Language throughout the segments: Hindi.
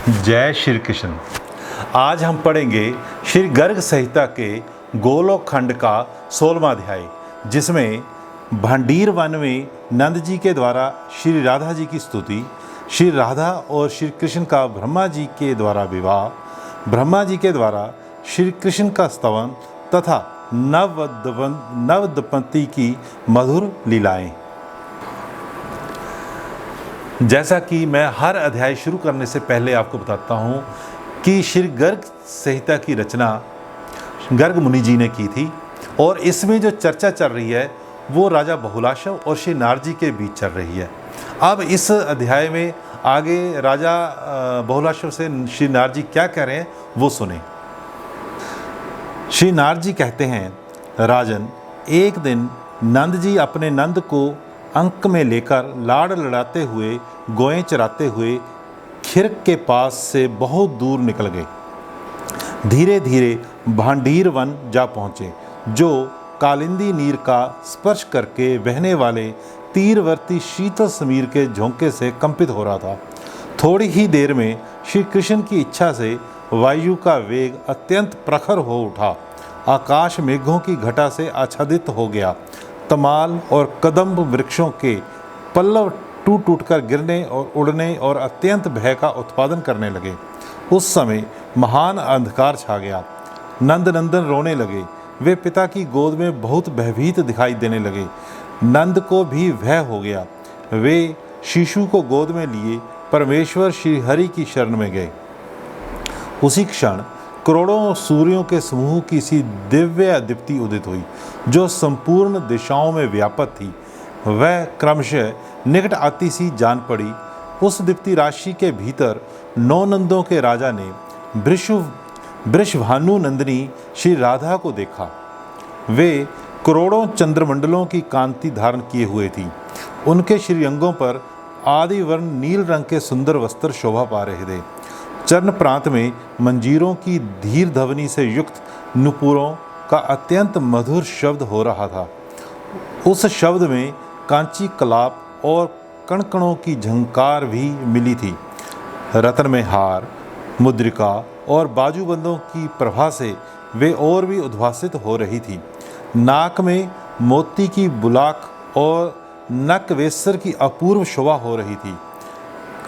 जय श्री कृष्ण। आज हम पढ़ेंगे श्री गर्ग संहिता के गोलोक खंड का 16वां अध्याय, जिसमें भांडीर वन में नंद जी के द्वारा श्री राधा जी की स्तुति, श्री राधा और श्री कृष्ण का ब्रह्मा जी के द्वारा विवाह, ब्रह्मा जी के द्वारा श्री कृष्ण का स्तवन तथा नवदंपति की मधुर लीलाएं। जैसा कि मैं हर अध्याय शुरू करने से पहले आपको बताता हूँ कि श्री गर्ग संहिता की रचना गर्ग मुनि जी ने की थी और इसमें जो चर्चा चल रही है वो राजा बहुलाशव और श्री नारद जी के बीच चल रही है। अब इस अध्याय में आगे राजा बहुलाशव से श्री नारद जी क्या कह रहे हैं वो सुने। श्री नारद जी कहते हैं, राजन, एक दिन नंद जी अपने नंद को अंक में लेकर लाड़ लड़ाते हुए गोएं चराते हुए खिरक के पास से बहुत दूर निकल गए। धीरे धीरे भांडीर वन जा पहुँचे, जो कालिंदी नीर का स्पर्श करके बहने वाले तीरवर्ती शीतल समीर के झोंके से कंपित हो रहा था। थोड़ी ही देर में श्री कृष्ण की इच्छा से वायु का वेग अत्यंत प्रखर हो उठा। आकाश मेघों की घटा से आच्छादित हो गया। तमाल और कदम्ब वृक्षों के पल्लव टूट टूट कर गिरने और उड़ने और अत्यंत भय का उत्पादन करने लगे। उस समय महान अंधकार छा गया। नंद नंदन रोने लगे। वे पिता की गोद में बहुत भयभीत दिखाई देने लगे। नंद को भी भय हो गया। वे शिशु को गोद में लिए परमेश्वर श्री हरि की शरण में गए। उसी क्षण करोड़ों सूर्यों के समूह की सी दिव्य दीप्ति उदित हुई, जो संपूर्ण दिशाओं में व्यापक थी। वह क्रमशः निकट आती सी जान पड़ी। उस दीप्ति राशि के भीतर 9 नंदों के राजा ने वृषभानु नंदिनी श्री राधा को देखा। वे करोड़ों चंद्रमंडलों की कांति धारण किए हुए थी। उनके श्रीअंगों पर आदि वर्ण नील रंग के सुंदर वस्त्र शोभा पा रहे थे। चरण प्रांत में मंजीरों की धीर ध्वनि से युक्त नुपुरों का अत्यंत मधुर शब्द हो रहा था। उस शब्द में कांची कलाप और कणकणों की झंकार भी मिली थी। रत्न में हार, मुद्रिका और बाजूबंदों की प्रभा से वे और भी उद्भासित हो रही थी। नाक में मोती की बुलाक और नकवेसर की अपूर्व शोभा हो रही थी।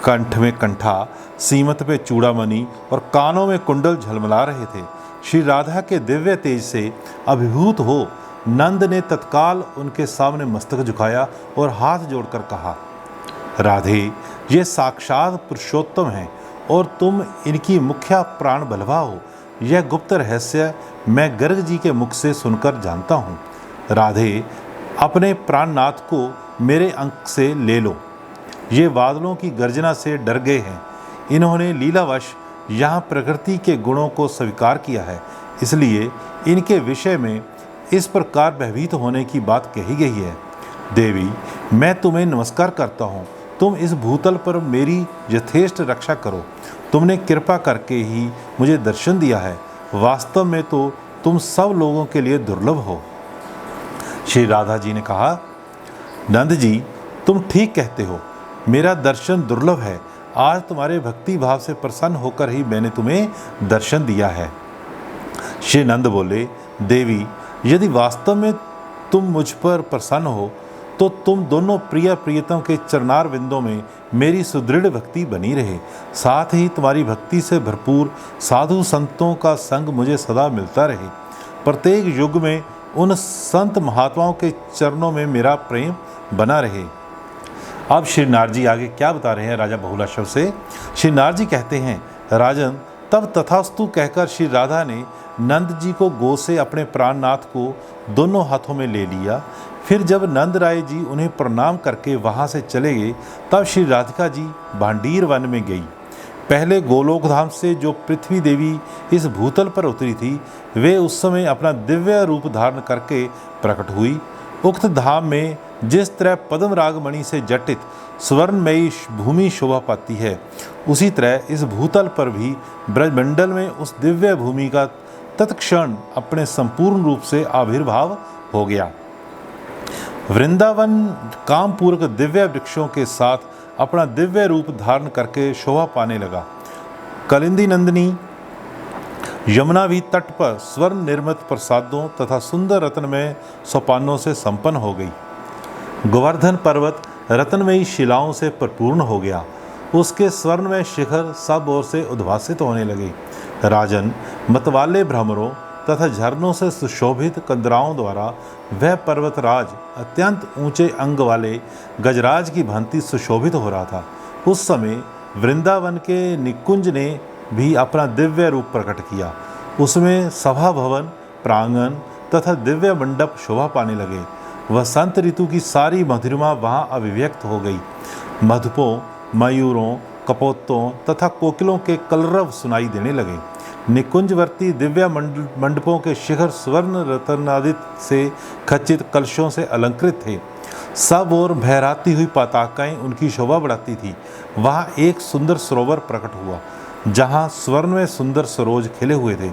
कंठ में कंठा, सीमत पे चूड़ामणि और कानों में कुंडल झलमला रहे थे। श्री राधा के दिव्य तेज से अभिभूत हो नंद ने तत्काल उनके सामने मस्तक झुकाया और हाथ जोड़कर कहा, राधे, ये साक्षात पुरुषोत्तम हैं और तुम इनकी मुख्या प्राण बलवा हो। यह गुप्त रहस्य मैं गर्ग जी के मुख से सुनकर जानता हूँ। राधे, अपने प्राणनाथ को मेरे अंक से ले लो। ये बादलों की गर्जना से डर गए हैं। इन्होंने लीलावश यहाँ प्रकृति के गुणों को स्वीकार किया है, इसलिए इनके विषय में इस प्रकार भयभीत होने की बात कही गई है। देवी, मैं तुम्हें नमस्कार करता हूँ। तुम इस भूतल पर मेरी यथेष्ट रक्षा करो। तुमने कृपा करके ही मुझे दर्शन दिया है। वास्तव में तो तुम सब लोगों के लिए दुर्लभ हो। श्री राधा जी ने कहा, नंद जी, तुम ठीक कहते हो। मेरा दर्शन दुर्लभ है। आज तुम्हारे भक्ति भाव से प्रसन्न होकर ही मैंने तुम्हें दर्शन दिया है। श्री नंद बोले, देवी, यदि वास्तव में तुम मुझ पर प्रसन्न हो तो तुम दोनों प्रिय प्रियतम के चरणार विंदों में मेरी सुदृढ़ भक्ति बनी रहे। साथ ही तुम्हारी भक्ति से भरपूर साधु संतों का संग मुझे सदा मिलता रहे। प्रत्येक युग में उन संत महात्माओं के चरणों में मेरा प्रेम बना रहे। अब श्री नारद जी आगे क्या बता रहे हैं राजा बहुलाशव से। श्री नारद जी कहते हैं, राजन, तब तथास्तु कहकर श्री राधा ने नंद जी को गोद से अपने प्राणनाथ को दोनों हाथों में ले लिया। फिर जब नंद राय जी उन्हें प्रणाम करके वहाँ से चले गए, तब श्री राधिका जी भांडीर वन में गई। पहले गोलोक धाम से जो पृथ्वी देवी इस भूतल पर उतरी थी, वे उस समय अपना दिव्य रूप धारण करके प्रकट हुई। उक्त धाम में जिस तरह पद्म रागमणि से जटित स्वर्णमयी भूमि शोभा पाती है, उसी तरह इस भूतल पर भी ब्रजमंडल में उस दिव्य भूमि का तत्क्षण अपने संपूर्ण रूप से आविर्भाव हो गया। वृंदावन कामपूर्वक दिव्य वृक्षों के साथ अपना दिव्य रूप धारण करके शोभा पाने लगा। कलिंदी नंदिनी यमुना भी तट पर स्वर्ण निर्मित प्रसादों तथा सुंदर रत्नमय सोपानों से संपन्न हो गई। गोवर्धन पर्वत रत्नमयी शिलाओं से परिपूर्ण हो गया। उसके स्वर्णमय शिखर सब ओर से उद्भासित होने लगे। राजन, मतवाले भ्रमरों तथा झरनों से सुशोभित कंदराओं द्वारा वह पर्वतराज अत्यंत ऊंचे अंग वाले गजराज की भांति सुशोभित हो रहा था। उस समय वृंदावन के निकुंज ने भी अपना दिव्य रूप प्रकट किया। उसमें सभा भवन, प्रांगण तथा दिव्य मंडप शोभा पाने लगे। वसंत ऋतु की सारी मधुरिमा वहाँ अभिव्यक्त हो गई। मधुपों, मयूरों, कपोतों तथा कोकिलों के कलरव सुनाई देने लगे। निकुंजवर्ती दिव्य मंडपों के शिखर स्वर्ण रत्नादित से खचित कलशों से अलंकृत थे। सब ओर भहराती हुई पताकाएं उनकी शोभा बढ़ाती थी। वहाँ एक सुंदर सरोवर प्रकट हुआ, जहाँ स्वर्ण में सुंदर सरोज खिले हुए थे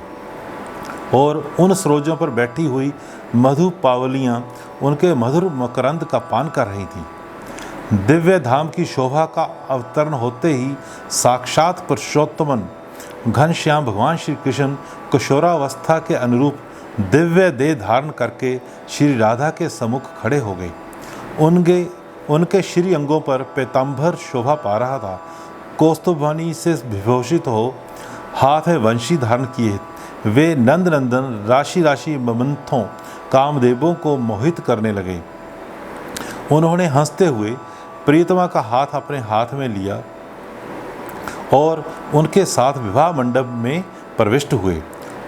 और उन सरोजों पर बैठी हुई मधु पावलियाँ उनके मधुर मकरंद का पान कर रही थीं। दिव्य धाम की शोभा का अवतरण होते ही साक्षात पुरुषोत्तमन घनश्याम भगवान श्री कृष्ण किशोरावस्था के अनुरूप दिव्य देह धारण करके श्री राधा के सम्मुख खड़े हो गए। उनके श्री अंगों पर पीताम्बर शोभा पा रहा था। कौस्तुभमणि से विभूषित हो हाथ में वंशी धारण किए वे नंद नंदन राशि राशि ममंथों कामदेवों को मोहित करने लगे। उन्होंने हंसते हुए प्रियतमा का हाथ अपने हाथ में लिया और उनके साथ विवाह मंडप में प्रविष्ट हुए।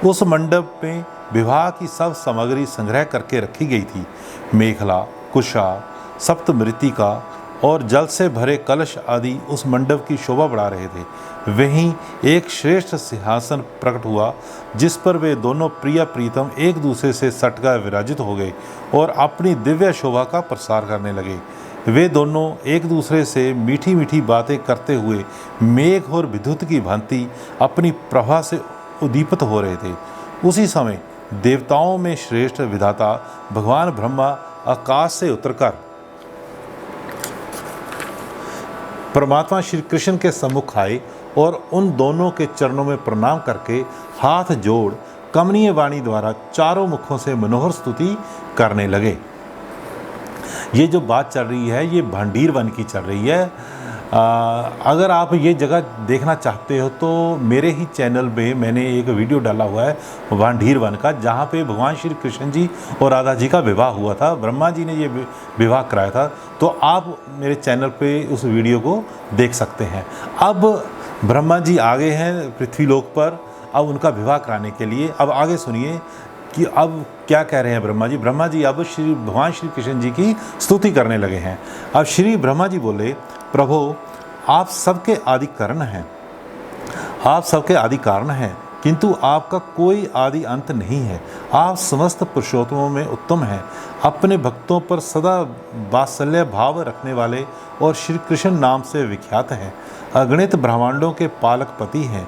उस मंडप में विवाह की सब सामग्री संग्रह करके रखी गई थी। मेखला, कुशा, सप्तमृतिका और जल से भरे कलश आदि उस मंडप की शोभा बढ़ा रहे थे। वहीं एक श्रेष्ठ सिंहासन प्रकट हुआ, जिस पर वे दोनों प्रिय प्रीतम एक दूसरे से सटकर विराजित हो गए और अपनी दिव्य शोभा का प्रसार करने लगे। वे दोनों एक दूसरे से मीठी मीठी बातें करते हुए मेघ और विद्युत की भांति अपनी प्रभा से उद्दीपित हो रहे थे। उसी समय देवताओं में श्रेष्ठ विधाता भगवान ब्रह्मा आकाश से उतरकर परमात्मा श्री कृष्ण के सम्मुख आए और उन दोनों के चरणों में प्रणाम करके हाथ जोड़ कमनीय वाणी द्वारा चारों मुखों से मनोहर स्तुति करने लगे। ये जो बात चल रही है ये भांडीर वन की चल रही है। अगर आप ये जगह देखना चाहते हो तो मेरे ही चैनल पे मैंने एक वीडियो डाला हुआ है भांडीर वन का, जहाँ पे भगवान श्री कृष्ण जी और राधा जी का विवाह हुआ था। ब्रह्मा जी ने ये विवाह कराया था, तो आप मेरे चैनल पे उस वीडियो को देख सकते हैं। अब ब्रह्मा जी आ गए हैं पृथ्वीलोक पर, अब उनका विवाह कराने के लिए। अब आगे सुनिए कि अब क्या कह रहे हैं ब्रह्मा जी। ब्रह्मा जी अब भगवान श्री कृष्ण जी की स्तुति करने लगे हैं। अब श्री ब्रह्मा जी बोले, प्रभु आप सबके आदि कारण हैं, आप सबके आदि कारण हैं, किंतु आपका कोई आदि अंत नहीं है। आप समस्त पुरुषोत्तमों में उत्तम हैं, अपने भक्तों पर सदा वात्सल्य भाव रखने वाले और श्री कृष्ण नाम से विख्यात हैं, अगणित ब्रह्मांडों के पालक पति हैं।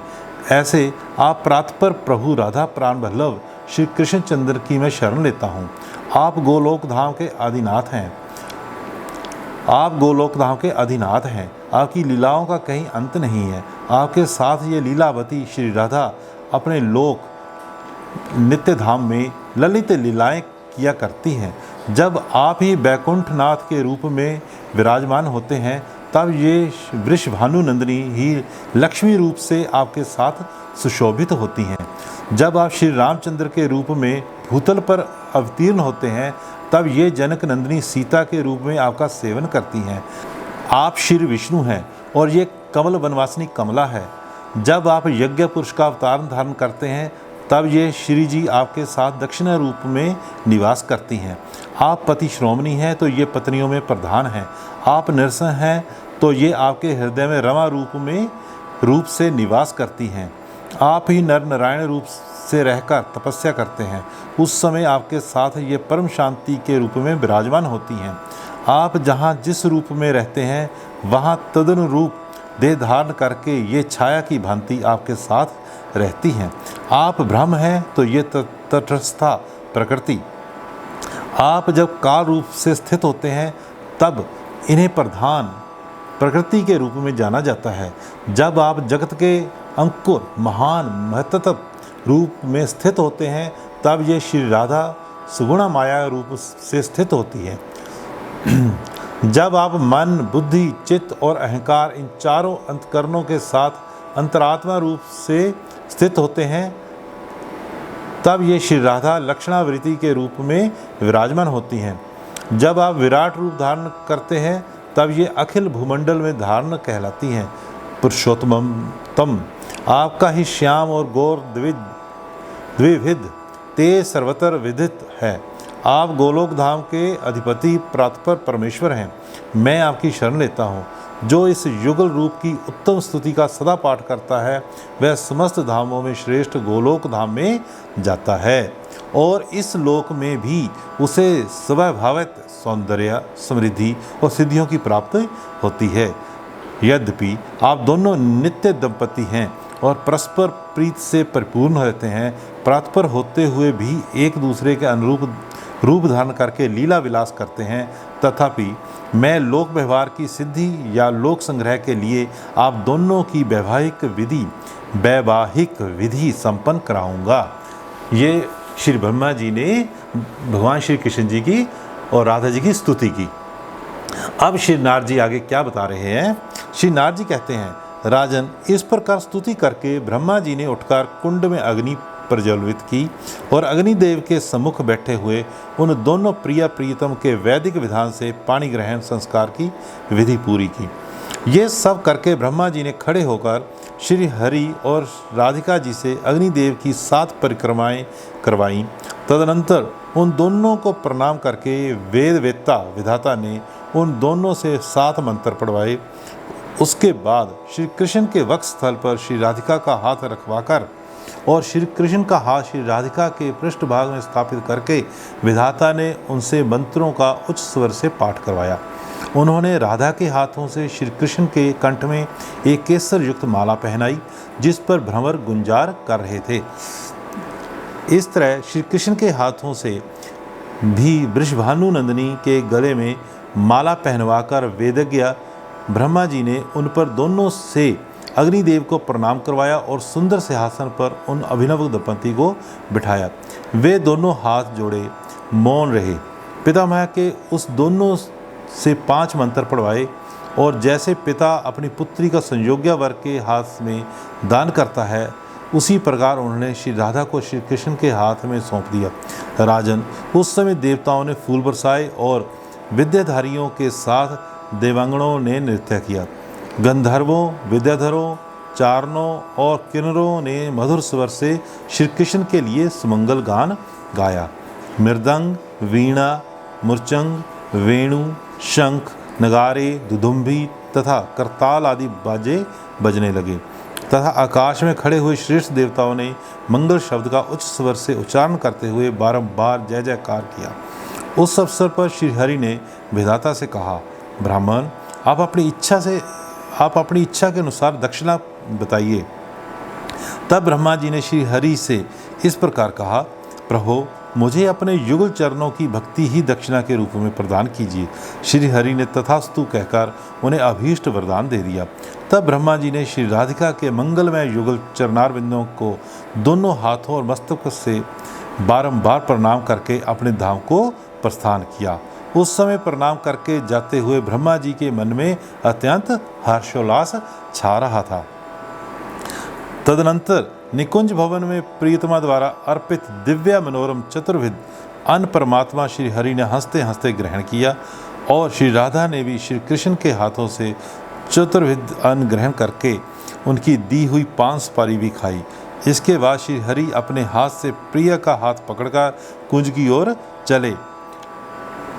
ऐसे आप प्रातपर प्रभु राधा प्राण वल्लभ श्री कृष्ण चंद्र की मैं शरण लेता हूँ। आप गोलोक धाम के आदिनाथ हैं, आप गोलोक धाम के अधिनाथ हैं। आपकी लीलाओं का कहीं अंत नहीं है। आपके साथ ये लीलावती श्री राधा अपने लोक नित्य धाम में ललित लीलाएं किया करती हैं। जब आप ही बैकुंठनाथ के रूप में विराजमान होते हैं, तब ये वृषभानु नंदिनी ही लक्ष्मी रूप से आपके साथ सुशोभित होती हैं। जब आप श्री रामचंद्र के रूप में भूतल पर अवतीर्ण होते हैं, तब ये जनक नंदिनी सीता के रूप में आपका सेवन करती हैं। आप श्री विष्णु हैं और ये कमल वनवासिनी कमला है। जब आप यज्ञ पुरुष का अवतार धारण करते हैं, तब ये श्री जी आपके साथ दक्षिणा रूप में निवास करती हैं। आप पति श्रोमणी हैं तो ये पत्नियों में प्रधान हैं। आप नरसिंह हैं तो ये आपके हृदय में रमा रूप से निवास करती हैं। आप ही नर नारायण रूप से रहकर तपस्या करते हैं। उस समय आपके साथ ये परम शांति के रूप में विराजमान होती हैं। आप जहाँ जिस रूप में रहते हैं, वहाँ तदनुरूप देह धारण करके ये छाया की भांति आपके साथ रहती हैं। आप ब्रह्म हैं तो ये तटस्थता प्रकृति। आप जब काल रूप से स्थित होते हैं, तब इन्हें प्रधान प्रकृति के रूप में जाना जाता है। जब आप जगत के अंकुर महान महत्तव रूप में स्थित होते हैं, तब ये श्री राधा सुगुणा माया रूप से स्थित होती है। जब आप मन, बुद्धि, चित्त और अहंकार इन चारों अंतकरणों के साथ अंतरात्मा रूप से स्थित होते हैं, तब ये श्री राधा लक्षणावृत्ति के रूप में विराजमान होती हैं। जब आप विराट रूप धारण करते हैं, तब ये अखिल भूमंडल में धारण कहलाती हैं। पुरुषोत्तम तम आपका ही श्याम और गौर द्विविध तेज सर्वत्र विदित है। आप गोलोक धाम के अधिपति प्रातपर परमेश्वर हैं। मैं आपकी शरण लेता हूँ। जो इस युगल रूप की उत्तम स्तुति का सदा पाठ करता है, वह समस्त धामों में श्रेष्ठ गोलोक धाम में जाता है और इस लोक में भी उसे स्वभावत सौंदर्य, समृद्धि और सिद्धियों की प्राप्ति होती है। यद्यपि आप दोनों नित्य दंपति हैं और परस्पर प्रीत से परिपूर्ण रहते हैं, प्रातपर होते हुए भी एक दूसरे के अनुरूप रूप धारण करके लीला विलास करते हैं, तथापि मैं लोक व्यवहार की सिद्धि या लोक संग्रह के लिए आप दोनों की वैवाहिक विधि संपन्न कराऊंगा। ये श्री ब्रह्मा जी ने भगवान श्री कृष्ण जी की और राधा जी की स्तुति की। अब श्री नारद जी आगे क्या बता रहे हैं। श्री नारद जी कहते हैं, राजन, इस प्रकार स्तुति करके ब्रह्मा जी ने उठकर कुंड में अग्नि प्रज्वलित की और अग्निदेव के सम्मुख बैठे हुए उन दोनों प्रिय प्रियतम के वैदिक विधान से पानी ग्रहण संस्कार की विधि पूरी की। ये सब करके ब्रह्मा जी ने खड़े होकर श्री हरि और राधिका जी से अग्निदेव की 7 परिक्रमाएं करवाईं। तदनंतर उन दोनों को प्रणाम करके वेद वेत्ता विधाता ने उन दोनों से 7 मंत्र पढ़वाए। उसके बाद श्री कृष्ण के वक्ष स्थल पर श्री राधिका का हाथ रखवाकर और श्री कृष्ण का हाथ श्री राधिका के पृष्ठभाग में स्थापित करके विधाता ने उनसे मंत्रों का उच्च स्वर से पाठ करवाया। उन्होंने राधा के हाथों से श्री कृष्ण के कंठ में एक केसर युक्त माला पहनाई, जिस पर भ्रमर गुंजार कर रहे थे। इस तरह श्री कृष्ण के हाथों से भी वृषभानु नंदिनी के गले में माला पहनवाकर वेदज्ञ ब्रह्मा जी ने उन पर दोनों से अग्निदेव को प्रणाम करवाया और सुंदर सिंहासन पर उन अभिनव दंपति को बिठाया। वे दोनों हाथ जोड़े मौन रहे। पितामह के उस दोनों से 5 मंत्र पढ़वाए और जैसे पिता अपनी पुत्री का संयोग्य वर के हाथ में दान करता है, उसी प्रकार उन्होंने श्री राधा को श्री कृष्ण के हाथ में सौंप दिया। राजन, उस समय देवताओं ने फूल बरसाए और विद्याधारियों के साथ देवांगनों ने नृत्य किया। गंधर्वों, विद्याधरों, चारणों और किन्नरों ने मधुर स्वर से श्री कृष्ण के लिए सुमंगल गान गाया। मृदंग, वीणा, मुर्चंग, वेणु, शंख, नगारे, दुदुम्भी तथा करताल आदि बाजे बजने लगे तथा आकाश में खड़े हुए श्रेष्ठ देवताओं ने मंगल शब्द का उच्च स्वर से उच्चारण करते हुए बारंबार जय जयकार किया। उस अवसर पर श्री हरि ने विधाता से कहा, ब्राह्मण, आप अपनी इच्छा के अनुसार दक्षिणा बताइए। तब ब्रह्मा जी ने श्री हरि से इस प्रकार कहा, प्रभो, मुझे अपने युगल चरणों की भक्ति ही दक्षिणा के रूप में प्रदान कीजिए। श्री हरि ने तथास्तु कहकर उन्हें अभीष्ट वरदान दे दिया। तब ब्रह्मा जी ने श्री राधिका के मंगलमय युगल चरणार बिंदुओं को दोनों हाथों और मस्तक से बारंबार प्रणाम करके अपने धाम को प्रस्थान किया। उस समय प्रणाम करके जाते हुए ब्रह्मा जी के मन में अत्यंत हर्षोल्लास छा रहा था। तदनंतर निकुंज भवन में प्रियतमा द्वारा अर्पित दिव्य मनोरम चतुर्विध अन्न परमात्मा श्री हरि ने हंसते हंसते ग्रहण किया और श्री राधा ने भी श्री कृष्ण के हाथों से चतुर्विध अन्न ग्रहण करके उनकी दी हुई 5 सुपारी भी खाई। इसके बाद श्री हरि अपने हाथ से प्रिय का हाथ पकड़कर कुंज की ओर चले।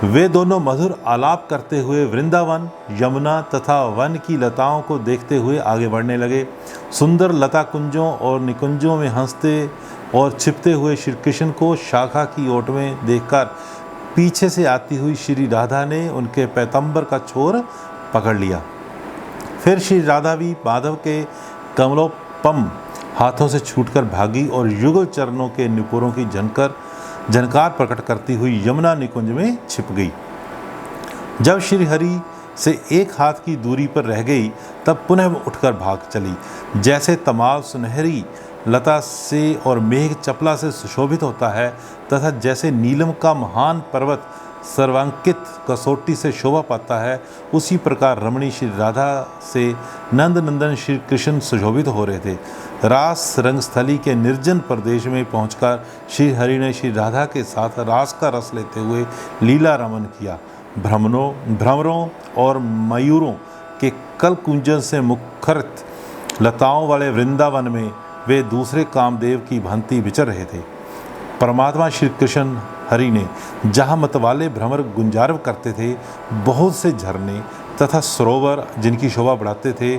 वे दोनों मधुर आलाप करते हुए वृंदावन, यमुना तथा वन की लताओं को देखते हुए आगे बढ़ने लगे। सुंदर लता कुंजों और निकुंजों में हंसते और छिपते हुए श्री कृष्ण को शाखा की ओट में देखकर पीछे से आती हुई श्री राधा ने उनके पैतंबर का छोर पकड़ लिया। फिर श्री राधा भी माधव के कमलोपम हाथों से छूटकर भागी और युगल चरणों के नुपुरों की झनकार प्रकट करती हुई यमुना निकुंज में छिप गई। जब श्री हरि से एक हाथ की दूरी पर रह गई तब पुनः उठकर भाग चली। जैसे तमाल सुनहरी लता से और मेघ चपला से सुशोभित होता है तथा जैसे नीलम का महान पर्वत सर्वांकित कसौटी से शोभा पाता है, उसी प्रकार रमणी श्री राधा से नंद नंदन श्री कृष्ण सुशोभित हो रहे थे। रास रंगस्थली के निर्जन प्रदेश में पहुंचकर श्री हरि ने श्री राधा के साथ रास का रस लेते हुए लीला रमन किया। भ्रमरों और मयूरों के कल कुंजन से मुखरित लताओं वाले वृंदावन में वे दूसरे कामदेव की भांति विचर रहे थे। परमात्मा श्री कृष्ण हरि ने जहाँ मतवाले भ्रमर गुंजारव करते थे, बहुत से झरने तथा सरोवर जिनकी शोभा बढ़ाते थे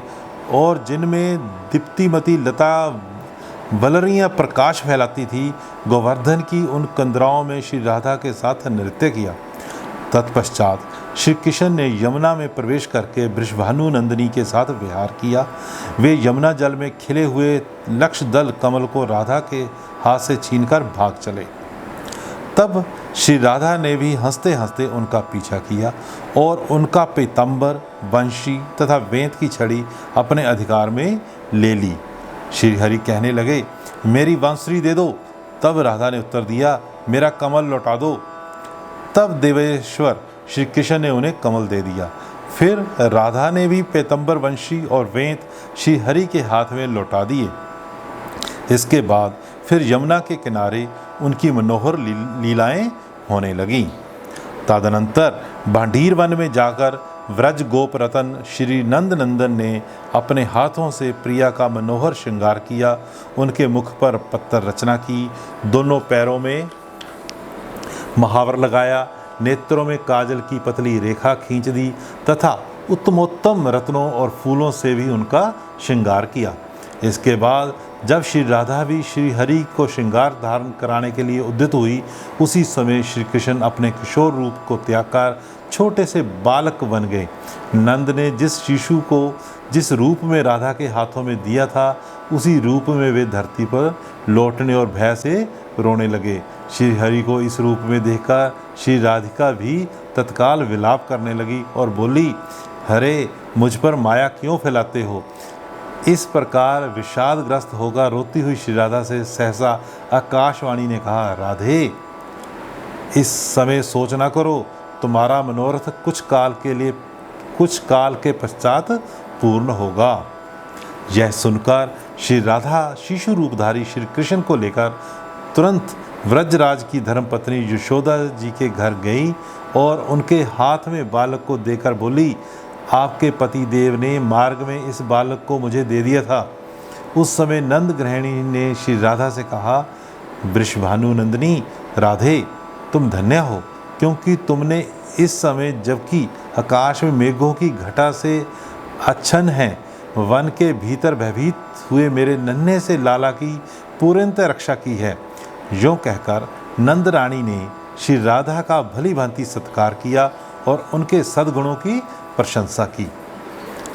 और जिनमें दीप्तिमती लता वलरियाँ प्रकाश फैलाती थी, गोवर्धन की उन कंदराओं में श्री राधा के साथ नृत्य किया। तत्पश्चात श्री कृष्ण ने यमुना में प्रवेश करके वृषभानु नंदिनी के साथ विहार किया। वे यमुना जल में खिले हुए लक्ष दल कमल को राधा के हाथ से छीनकर भाग चले। तब श्री राधा ने भी हंसते हंसते उनका पीछा किया और उनका पीताम्बर, वंशी तथा वेंत की छड़ी अपने अधिकार में ले ली। श्री हरि कहने लगे, मेरी बांसुरी दे दो। तब राधा ने उत्तर दिया, मेरा कमल लौटा दो। तब देवेश्वर श्री कृष्ण ने उन्हें कमल दे दिया। फिर राधा ने भी पीताम्बर, वंशी और वेंत श्री हरि के हाथ में लौटा दिए। इसके बाद फिर यमुना के किनारे उनकी मनोहर लीलाएं होने लगीं। तदनंतर भांडीर वन में जाकर व्रज गोप रतन श्री नंद नंदन ने अपने हाथों से प्रिया का मनोहर श्रृंगार किया। उनके मुख पर पत्तर रचना की, दोनों पैरों में महावर लगाया, नेत्रों में काजल की पतली रेखा खींच दी तथा उत्तमोत्तम रत्नों और फूलों से भी उनका श्रृंगार किया। इसके बाद जब श्री राधा भी श्री हरि को श्रृंगार धारण कराने के लिए उद्यत हुई, उसी समय श्री कृष्ण अपने किशोर रूप को त्याग कर छोटे से बालक बन गए। नंद ने जिस शिशु को जिस रूप में राधा के हाथों में दिया था, उसी रूप में वे धरती पर लौटने और भय से रोने लगे। श्री हरि को इस रूप में देखकर श्री राधिका भी तत्काल विलाप करने लगी और बोली, हरे मुझ पर माया क्यों फैलाते हो। इस प्रकार विषादग्रस्त होकर रोती हुई श्री राधा से सहसा आकाशवाणी ने कहा, राधे इस समय सोच ना करो, तुम्हारा मनोरथ कुछ काल के पश्चात पूर्ण होगा। यह सुनकर श्री राधा शिशु रूपधारी श्री कृष्ण को लेकर तुरंत व्रजराज की धर्मपत्नी यशोदा जी के घर गई और उनके हाथ में बालक को देकर बोली, आपके पति देव ने मार्ग में इस बालक को मुझे दे दिया था। उस समय नंद गृहिणी ने श्री राधा से कहा, वृषभानु नंदिनी राधे तुम धन्य हो, क्योंकि तुमने इस समय जबकि आकाश में मेघों की घटा से आच्छन्न है, वन के भीतर भयभीत हुए मेरे नन्हे से लाला की पूर्णतः रक्षा की है। यूँ कहकर नंद रानी ने श्री राधा का भली भांति सत्कार किया और उनके सद्गुणों की प्रशंसा की।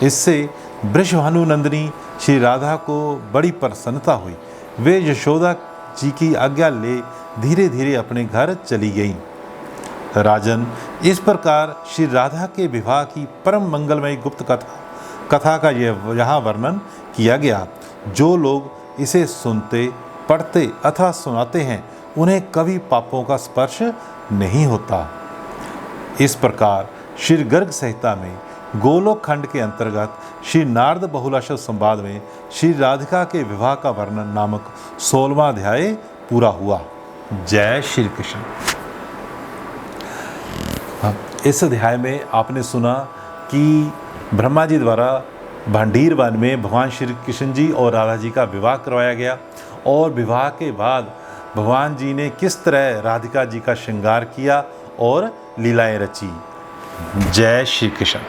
इससे वृषभानु नंदिनी श्री राधा को बड़ी प्रसन्नता हुई। वे यशोदा जी की आज्ञा ले धीरे धीरे अपने घर चली गईं। राजन, इस प्रकार श्री राधा के विवाह की परम मंगलमयी गुप्त कथा का यहाँ वर्णन किया गया। जो लोग इसे सुनते, पढ़ते अथवा सुनाते हैं, उन्हें कभी पापों का स्पर्श नहीं होता। इस प्रकार श्री गर्ग संहिता में गोलोक खंड के अंतर्गत श्री नारद बहुलाशव संवाद में श्री राधिका के विवाह का वर्णन नामक 16वां अध्याय पूरा हुआ। जय श्री कृष्ण। इस अध्याय में आपने सुना कि ब्रह्मा जी द्वारा भांडीर वन में भगवान श्री कृष्ण जी और राधा जी का विवाह करवाया गया और विवाह के बाद भगवान जी ने किस तरह राधिका जी का श्रृंगार किया और लीलाएं रची। जय श्री कृष्ण।